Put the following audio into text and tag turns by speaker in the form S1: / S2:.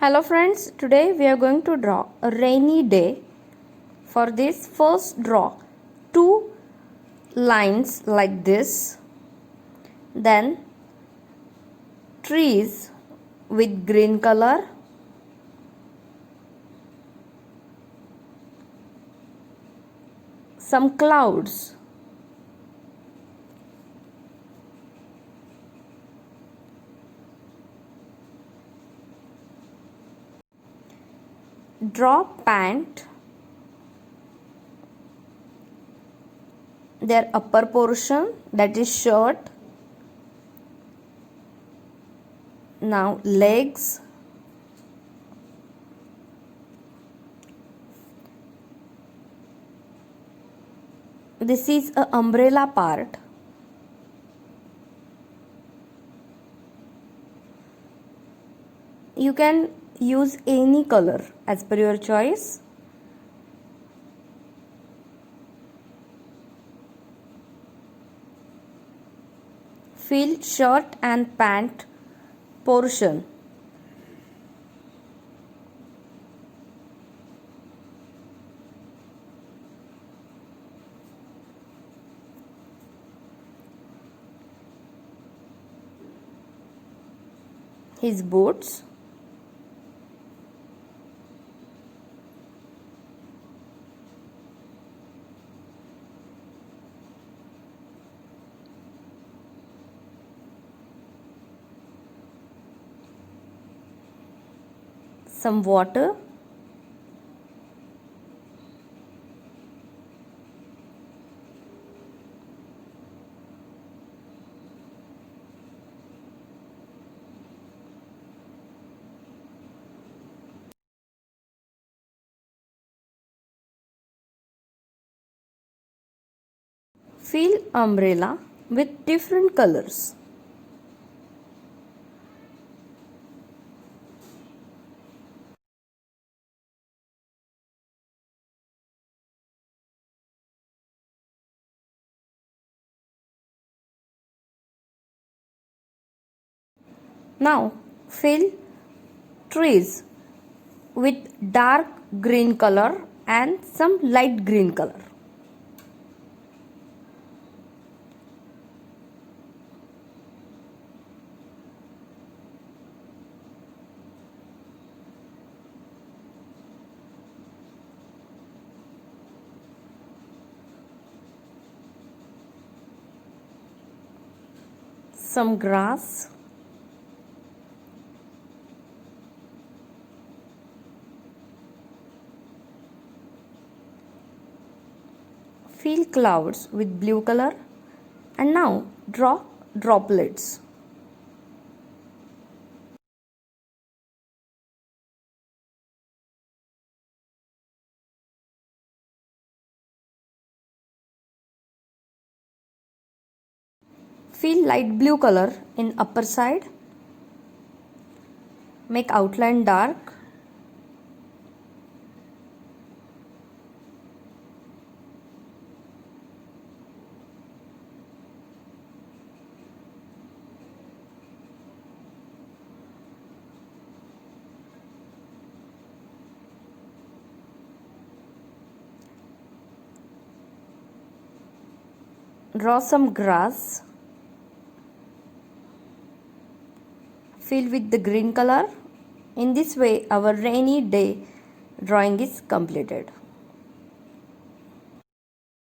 S1: Hello friends, today we are going to draw a rainy day. For this, first draw two lines like this, then trees with green color, some clouds, draw pant, their upper portion, that is shirt. Now legs, this is a umbrella part. You can use any color as per your choice. Fill shirt and pant portion. His boots. Some water. Fill umbrella with different colors. Now fill trees with dark green color and some light green color. Some grass. Fill clouds with blue color and now draw droplets. Fill light blue color in upper side. Make outline dark. Draw some grass. Fill with the green color. In this way, our rainy day drawing is completed.